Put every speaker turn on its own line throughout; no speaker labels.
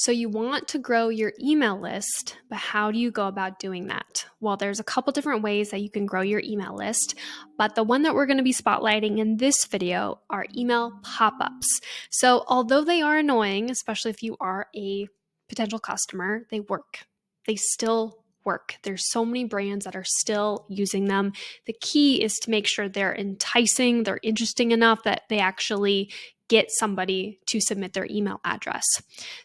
So you want to grow your email list, but how do you go about doing that? Well, there's a couple different ways that you can grow your email list, but the one that we're going to be spotlighting in this video are email pop-ups. So although they are annoying, especially if you are a potential customer, they work. They still work. There's so many brands that are still using them. The key is to make sure they're enticing, they're interesting enough that they actually get somebody to submit their email address.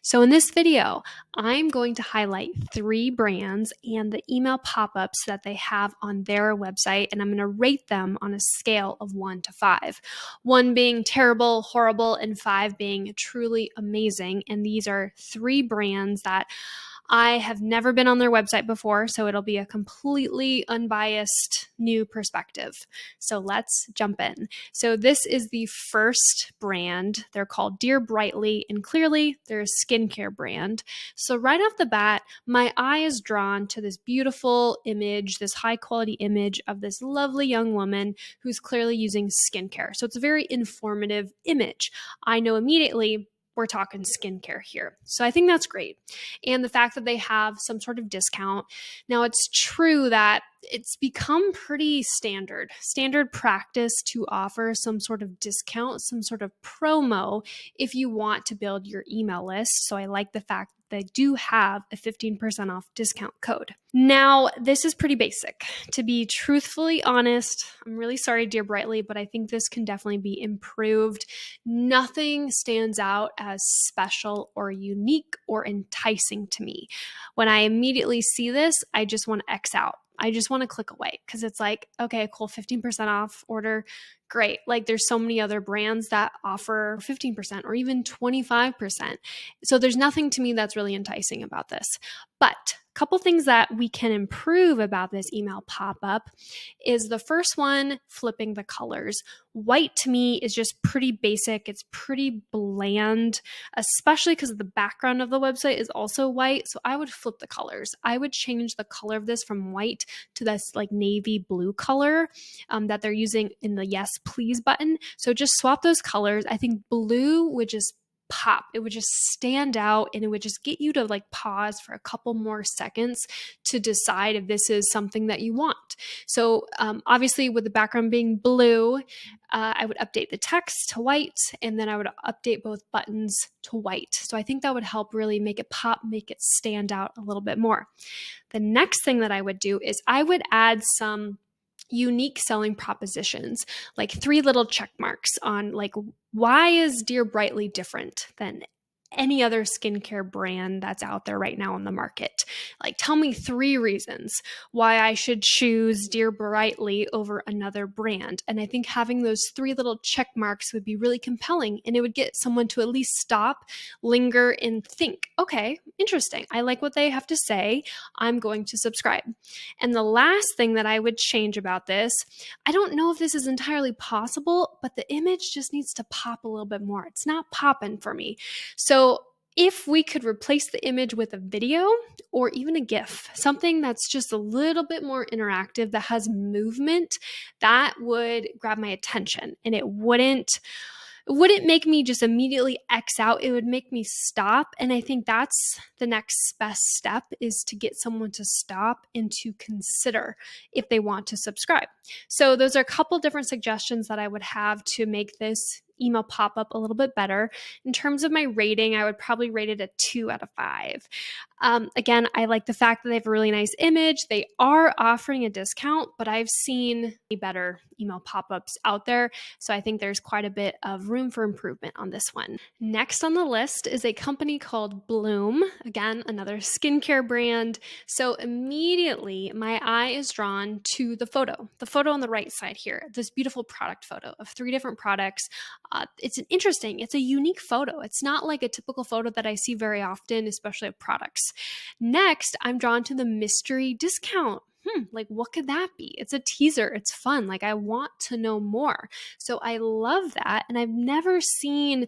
So in this video, I'm going to highlight 3 brands and the email pop-ups that they have on their website, and I'm going to rate them on a scale of 1 to 5. 1 being terrible, horrible, and 5 being truly amazing. And these are 3 brands that I have never been on their website before, so it'll be a completely unbiased new perspective. So let's jump in. So this is the first brand. They're called Dear Brightly, and clearly they're a skincare brand. So right off the bat, my eye is drawn to this beautiful image, this high quality image of this lovely young woman who's clearly using skincare. So it's a very informative image. I know immediately we're talking skincare here. So I think that's great. And the fact that they have some sort of discount. Now, it's true that it's become pretty standard practice to offer some sort of discount, some sort of promo if you want to build your email list. So I like the fact that they do have a 15% off discount code. Now, this is pretty basic. To be truthfully honest, I'm really sorry, Dear Brightly, but I think this can definitely be improved. Nothing stands out as special or unique or enticing to me. When I immediately see this, I just want to X out. I just want to click away because it's like, okay, cool, 15% off order. Great. Like there's so many other brands that offer 15% or even 25%. So there's nothing to me that's really enticing about this. But a couple things that we can improve about this email pop-up is the first one, flipping the colors. White to me is just pretty basic. It's pretty bland, especially because the background of the website is also white. So I would flip the colors. I would change the color of this from white to this like navy blue color that they're using in the yes please button. So just swap those colors. I think blue would just pop. It would just stand out and it would just get you to like pause for a couple more seconds to decide if this is something that you want. So obviously with the background being blue, I would update the text to white and then I would update both buttons to white. So I think that would help really make it pop, make it stand out a little bit more. The next thing that I would do is I would add some unique selling propositions, like 3 little check marks on like, why is Dear Brightly different than any other skincare brand that's out there right now on the market? Like, tell me 3 reasons why I should choose Dear Brightly over another brand. And I think having those 3 little check marks would be really compelling and it would get someone to at least stop, linger, and think, okay, interesting. I like what they have to say. I'm going to subscribe. And the last thing that I would change about this, I don't know if this is entirely possible, but the image just needs to pop a little bit more. It's not popping for me. So if we could replace the image with a video or even a GIF, something that's just a little bit more interactive, that has movement, that would grab my attention and it wouldn't make me just immediately X out. It would make me stop. And I think that's the next best step, is to get someone to stop and to consider if they want to subscribe. So those are a couple different suggestions that I would have to make this email pop-up a little bit better. In terms of my rating, I would probably rate it a 2 out of 5. Again, I like the fact that they have a really nice image. They are offering a discount, but I've seen better email pop-ups out there. So I think there's quite a bit of room for improvement on this one. Next on the list is a company called Bloom. Again, another skincare brand. So immediately my eye is drawn to the photo on the right side here, this beautiful product photo of 3 different products. It's a unique photo. It's not like a typical photo that I see very often, especially of products. Next, I'm drawn to the mystery discount. Like what could that be? It's a teaser. It's fun. Like I want to know more. So I love that. And I've never seen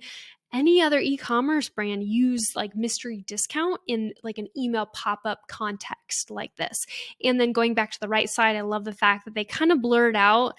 any other e-commerce brand use like mystery discount in like an email pop-up context like this. And then going back to the right side, I love the fact that they kind of blurred out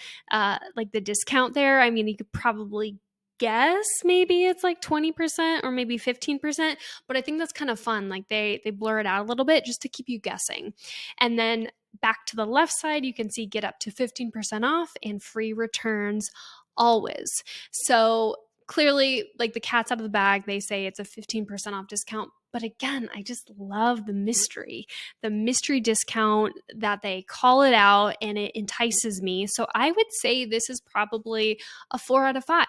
like the discount there. I mean, you could probably guess maybe it's like 20% or maybe 15%, but I think that's kind of fun. Like they blur it out a little bit just to keep you guessing. And then back to the left side, you can see get up to 15% off and free returns always. So clearly, like the cat's out of the bag, they say it's a 15% off discount. But again, I just love the mystery discount that they call it out, and it entices me. So I would say this is probably a 4 out of 5.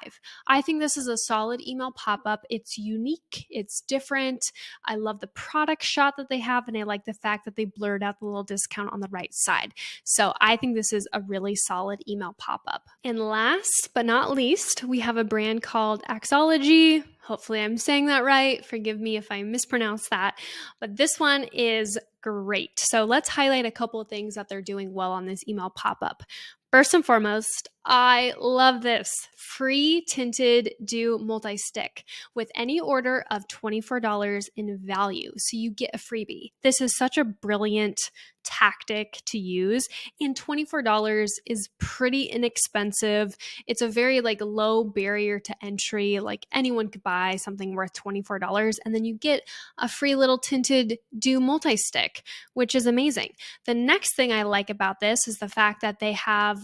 I think this is a solid email pop-up. It's unique, it's different. I love the product shot that they have, and I like the fact that they blurred out the little discount on the right side. So I think this is a really solid email pop-up. And last but not least, we have a brand called Axology. Hopefully I'm saying that right. Forgive me if I mispronounce that. But this one is great. So let's highlight a couple of things that they're doing well on this email pop-up. First and foremost, I love this free tinted dew multi-stick with any order of $24 in value. So you get a freebie. This is such a brilliant tactic to use, and $24 is pretty inexpensive. It's a very like low barrier to entry. Like anyone could buy something worth $24, and then you get a free little tinted dew multi-stick, which is amazing. The next thing I like about this is the fact that they have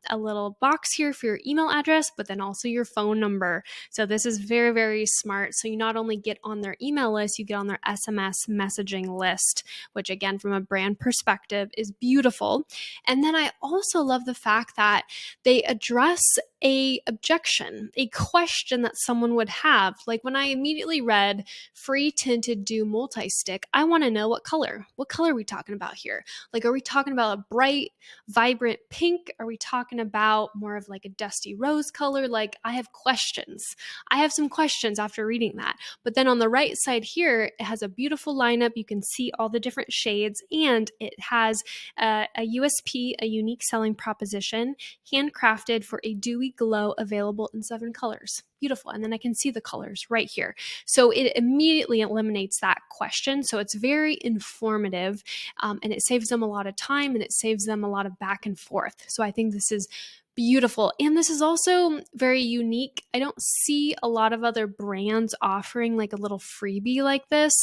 a little box here for your email address, but then also your phone number. So this is very, very smart. So you not only get on their email list, you get on their SMS messaging list, which again, from a brand perspective is beautiful. And then I also love the fact that they address a objection, a question that someone would have. Like when I immediately read free tinted dew multi-stick, I want to know what color are we talking about here? Like, are we talking about a bright, vibrant pink? Are we talking about more of like a dusty rose color? Like I have questions. I have some questions after reading that. But then on the right side here, it has a beautiful lineup. You can see all the different shades, and it has a USP, a unique selling proposition, handcrafted for a dewy glow, available in 7 colors. Beautiful. And then I can see the colors right here. So it immediately eliminates that question. So it's very informative, and it saves them a lot of time, and it saves them a lot of back and forth. So I think this is beautiful. And this is also very unique. I don't see a lot of other brands offering like a little freebie like this.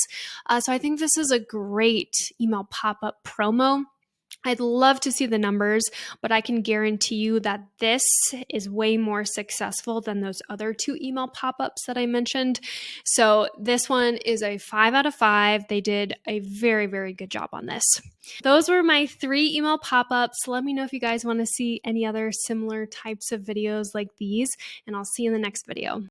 So I think this is a great email pop-up promo. I'd love to see the numbers, but I can guarantee you that this is way more successful than those other 2 email pop-ups that I mentioned. So this one is a 5 out of 5. They did a very, very good job on this. Those were my 3 email pop-ups. Let me know if you guys want to see any other similar types of videos like these, and I'll see you in the next video.